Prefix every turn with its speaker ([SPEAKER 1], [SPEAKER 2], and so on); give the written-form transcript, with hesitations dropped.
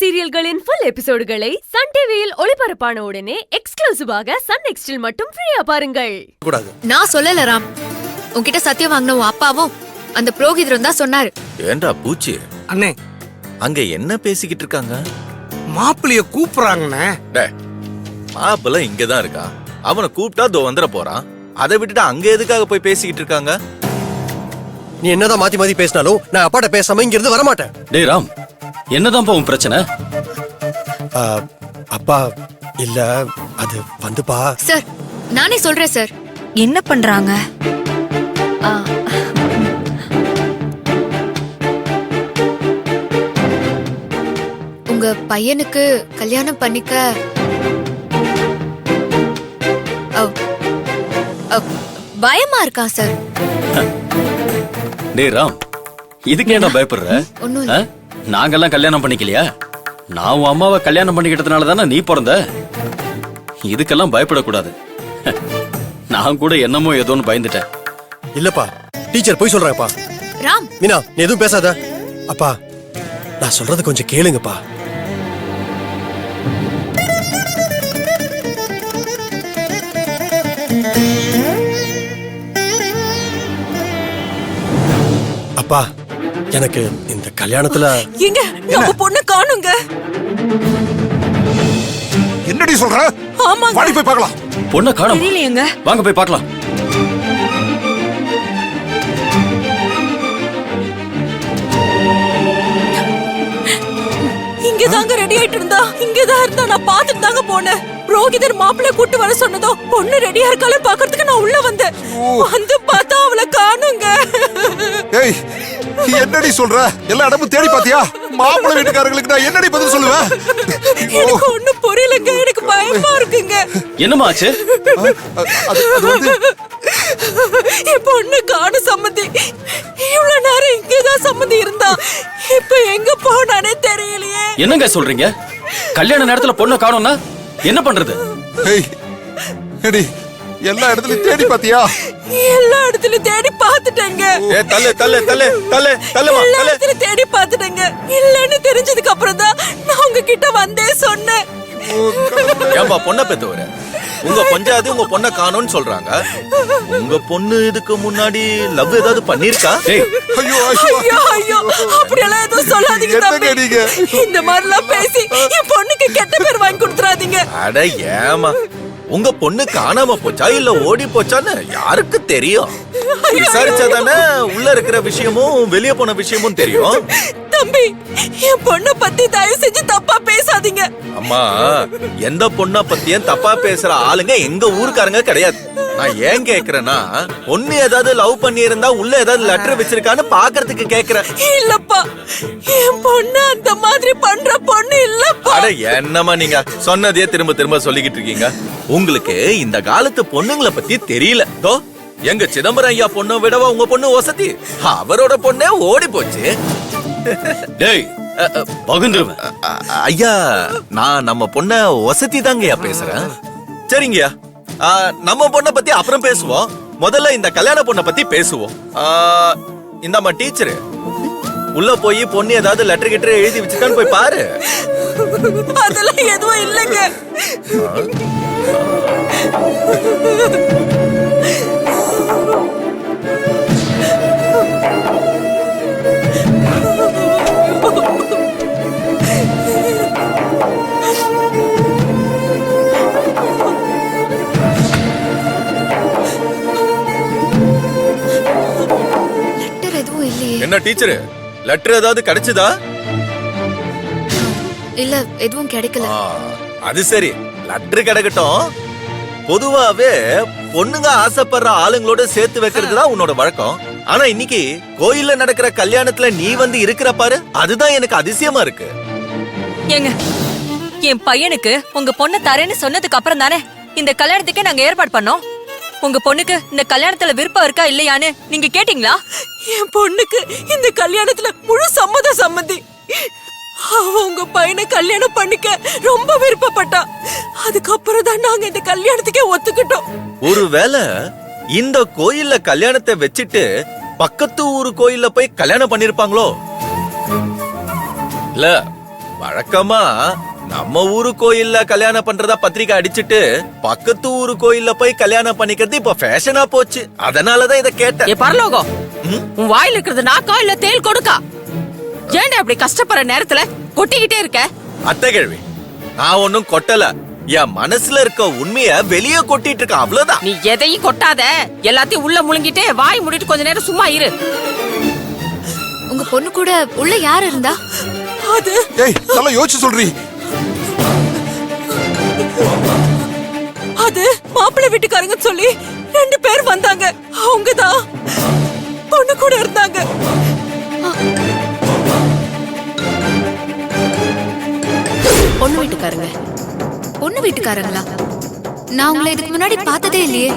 [SPEAKER 1] சீரியல்களின் full எபிசோடுகளை Sun டிவியில் ஒளிபரப்பான உடனே எக்ஸ்க்ளூசிவாக சன் நெக்ஸ்டில் மட்டும் ஃப்ரீயா பாருங்கள்.
[SPEAKER 2] நான் சொல்லல ராம், உன்கிட்ட சத்தியம் வாங்கின உன் அப்பாவும் அந்த புரோகிதரும் தான் சொன்னாரு.
[SPEAKER 3] ஏண்டா பூச்சி
[SPEAKER 4] அண்ணே,
[SPEAKER 3] அங்க என்ன பேசிக்கிட்டு இருக்காங்க?
[SPEAKER 4] மாப்பிளைய கூப்பிடுறாங்கண்ணே.
[SPEAKER 3] மாப்பிள்ள இங்கதான் இருக்கான், அவனை கூப்பிட்டா தோ வந்துட போறான். அதை விட்டுட்டு அங்க எதுக்காக போய் பேசிக்கிட்டு இருக்காங்க?
[SPEAKER 5] நீ என்னதான் மாத்தி மாத்தி பேசினாலும் நான் அப்பாட்ட பேசாம இங்க இருந்து வரமாட்டேன்.
[SPEAKER 6] டேய் ராம், என்னதான் உன் பிரச்சனை?
[SPEAKER 5] அப்பா இல்ல, அது வந்துப்பா.
[SPEAKER 2] சார், நானே சொல்றேன் சார்.
[SPEAKER 7] என்ன பண்றாங்க?
[SPEAKER 2] உங்க பையனுக்கு கல்யாணம் பண்ணிக்க பயமா இருக்கா சார்?
[SPEAKER 6] டேய் ராம், இதுக்கு ஏன்டா பயப்படுற?
[SPEAKER 2] ஒண்ணும் இல்ல.
[SPEAKER 6] நாங்கெல்லாம் கல்யாணம் பண்ணிக்கலையா? நான் உன் அம்மாவை கல்யாணம் பண்ணிக்கிட்டதுனால தானே நீ பிறந்த. இதுக்கெல்லாம் பயப்படக்கூடாது. நான் கூட என்னமோ ஏதோன்னு பயந்துட்டேன்.
[SPEAKER 5] இல்லப்பா, டீச்சர் போய் சொல்றாங்கப்பா.
[SPEAKER 2] ராம்,
[SPEAKER 5] மீனா நீ எதுவும் பேசாத. அப்பா, நான் சொல்றது கொஞ்சம் கேளுங்கப்பா. அப்பா, எனக்கு இந்த கல்யாணத்துல
[SPEAKER 7] எங்க நம்ம பொண்ணு காணுங்க.
[SPEAKER 4] என்னடி சொல்ற?
[SPEAKER 7] ஆமாங்க.
[SPEAKER 4] வாடி போய் பார்க்கலாம்.
[SPEAKER 6] பொண்ணை காணோம்.
[SPEAKER 7] தெரியலையேங்க.
[SPEAKER 6] வாங்க போய் பார்க்கலாம்.
[SPEAKER 7] இங்கதாங்க ரெடி ஆயிட்டு இருந்தா. இங்கதான் இருந்தா, நான் பாத்துட்டு தாங்க போனேன். புரோகிதர் மாப்பிள்ளை கூட்டு வர சொன்னதோ பொண்ணு ரெடியா இருக்காளு பாக்குறதுக்கு நான் உள்ள வந்தேன். வந்து பார்த்தா அவளை காணுங்க.
[SPEAKER 4] ஏய், என்னடி சொல்ற? எல்லா இடமும் தேடி பாத்தியா? மாப்பிள்ளை வீட்டுக்காரங்களுக்கு நான் என்னடி பதில் சொல்லுவேன்?
[SPEAKER 7] எனக்கு ஒண்ணும் புரியலங்க, எனக்கு பயமா இருக்குங்க.
[SPEAKER 6] என்னமா ஆச்சு?
[SPEAKER 7] என் பொண்ணு காண சம்மந்தி. இவ்வளவு நேரம் இங்கதான் சம்மந்தி இருந்தா, இப்ப எங்க போனானே தெரியலையே.
[SPEAKER 6] என்னங்க சொல்றீங்க? கல்யாண நேரத்துல பொண்ணை காணோம்னா என்ன பண்றது?
[SPEAKER 4] ஏய், எடி, எல்லா இடத்துலயும் தேடி பாத்தியா?
[SPEAKER 7] எல்லா இடத்துலயும் தேடி பாத்துட்டேங்க.
[SPEAKER 3] தள்ளு தள்ளு தள்ளு தள்ளு தள்ளுமா
[SPEAKER 7] எல்லா
[SPEAKER 3] தள்ளு.
[SPEAKER 7] இடத்துலயும் தேடி பாத்துட்டேங்க. இல்லன்னு தெரிஞ்சதுக்கு அப்புறம் தான் நான் உங்ககிட்ட வந்தே சொன்னேன்.
[SPEAKER 3] ஏன்பா பொண்ணை பெத்தவரு? உங்க பஞ்சாயத்து உங்க பொண்ணை காணோம்னு சொல்றாங்க. உங்க பொண்ணு இதுக்கு முன்னாடி லவ் ஏதாவது பண்ணிருக்கா?
[SPEAKER 4] ஐயோ
[SPEAKER 7] ஐயோ ஐயோ, அப்படியெல்லாம் எதுவும் சொல்லாதீங்க
[SPEAKER 4] என்னங்க
[SPEAKER 7] தம்பி.
[SPEAKER 4] நீங்க?
[SPEAKER 7] இந்த மாதிரிலாம் பேசி என் பொண்ணுக்கு கெட்ட பேர் வாங்கி கொடுத்துறாதீங்க.
[SPEAKER 3] அட ஏமா, உங்க பொண்ணு காணாம போச்சா இல்ல ஓடி போச்சான்னு யாருக்கு தெரியும்? விசாரிச்சாதானே உள்ள இருக்கிற விஷயமும் வெளியே போன விஷயமும் தெரியும்.
[SPEAKER 7] தம்பி, என் பொண்ணை பத்தி தயவு செஞ்சு தப்பா பேசாதீங்க.
[SPEAKER 3] அம்மா, எந்த பொண்ணை பத்தியும் தப்பா பேசுற ஆளுங்க எங்க ஊருக்காரங்க கிடையாது. நான் ஏன் கேக்குறேன்னா, பொண்ணு ஏதாவது லவ் பண்ணி இருந்தா உள்ள ஏதாவது லெட்டர் வச்சிருக்கான்னு பாக்குறதுக்கு கேக்குறேன்.
[SPEAKER 7] இல்லப்பா, என் பொண்ணு அந்த மாதிரி பண்ற பொண்ணு இல்லப்பா.
[SPEAKER 3] அட என்னம்மா நீங்க சொன்னதையே திரும்ப திரும்ப சொல்லிக்கிட்டு இருக்கீங்க. உங்களுக்கு இந்த காலத்து பொண்ணுங்களை பத்தி தெரியல. தோ எங்க சிதம்பரம் ஐயா பொண்ணை விடவா உங்க பொண்ணு வசதி? அவரோட பொண்ணே ஓடி போச்சு.
[SPEAKER 6] டேய், பகுந்துருவேன்.
[SPEAKER 3] ஐயா, நான் நம்ம பொண்ண வசதி தாங்கய்யா பேசுறேன். சரிங்கய்யா, நம்ம பொண்ணை பத்தி அப்புறம் பேசுவோம். முதல்ல இந்த கல்யாண பொண்ணை பத்தி பேசுவோம். இந்தம்மா டீச்சரு, உள்ள போய் பொண்ணு ஏதாவது லெட்டர் கிட்டர் எழுதி வச்சுக்கான்னு போய் பாரு.
[SPEAKER 7] அதெல்லாம் எதுவும் இல்லைங்க.
[SPEAKER 2] லெட்டர் எதுவும் இல்லையே.
[SPEAKER 3] என்ன டீச்சரு, லெட்டர் ஏதாவது கிடைச்சதா?
[SPEAKER 2] இல்ல, எதுவும் கிடைக்கல.
[SPEAKER 3] அது சரி, லெட்டர் கிடைக்கட்டும். பொதுவாவே பொண்ணுங்க ஆசைப்படுற ஆளுங்களோட சேர்த்து வைக்கிறதுதான் உன்னோட வழக்கம். ஆனா இன்னைக்கு கோயில்ல நடக்கிற கல்யாணத்துல நீ வந்து இருக்கிற பாரு, அதுதான் எனக்கு அதிசயமா இருக்கு.
[SPEAKER 7] ஏங்க, என் பையனுக்கு உங்க பொண்ணை தரேன்னு சொன்னதுக்கு அப்புறம் தானே இந்த கல்யாணத்துக்கே நாங்க ஏற்பாடு பண்ணோம். உங்க பொண்ணுக்கு இந்த கல்யாணத்துல விருப்பம் இருக்கா இல்லையான்னு நீங்க கேட்டீங்களா? என் பொண்ணுக்கு இந்த கல்யாணத்துல முழு சம்மதி. அவ உங்க பையனை கல்யாணம் பண்ணிக்க ரொம்ப விருப்பப்பட்டா. அதுக்கப்புறம் தான் நாங்க இந்த கல்யாணத்துக்கே ஒத்துக்கிட்டோம்.
[SPEAKER 3] ஒருவேளை இந்த கோயில்ல கல்யாணத்தை வச்சுட்டு பக்கத்து ஊரு கோயில்ல போய் கல்யாணம் பண்ணிருப்பாங்களோ? இல்ல வழக்கமா நம்ம ஊரு கோயில்ல கல்யாணம் பண்றதா பத்திரிக்கை அடிச்சிட்டு பக்கத்து ஊரு கோயில்ல போய் கல்யாணம் பண்ணிக்கிறது இப்ப ஃபேஷனா போச்சு. அதனாலதான் இத கேட்டேன்.
[SPEAKER 8] ஏ பரலோகம், உன் வாயில இருக்கிறது நாக்கா இல்ல தேல் கொடுக்கா? ஏன்டா அப்படி கஷ்டப்படுற நேரத்துல கொட்டிக்கிட்டே இருக்க?
[SPEAKER 3] அத்தை கேள்வி, நான் ஒன்னும் கொட்டல. என் மனசுல இருக்க உண்மைய வெளிய கொட்டிட்டு இருக்க, அவ்வளவுதான்.
[SPEAKER 8] நீ எதையும் கொட்டாத, எல்லாத்தையும் உள்ள முழுங்கிட்டே வாய் மூடிட்டு கொஞ்ச நேரம் சும்மா இரு.
[SPEAKER 2] உங்க பொண்ணு கூட உள்ள யார் இருந்தா?
[SPEAKER 8] அது
[SPEAKER 4] ஏய் நல்லா யோசிச்சு சொல்றீ.
[SPEAKER 8] அது மாப்பிள்ளை வீட்டுக்காரங்க சொல்லி 2 பேர் வந்தாங்க. அவங்கதான் பொண்ணு கூட இருந்தாங்க.
[SPEAKER 2] பொண்ணு வீட்டுக்காரங்க? பொண்ணு வீட்டுக்காரங்களா? நான் உங்களை இதுக்கு முன்னாடி பார்த்ததே இல்லையே.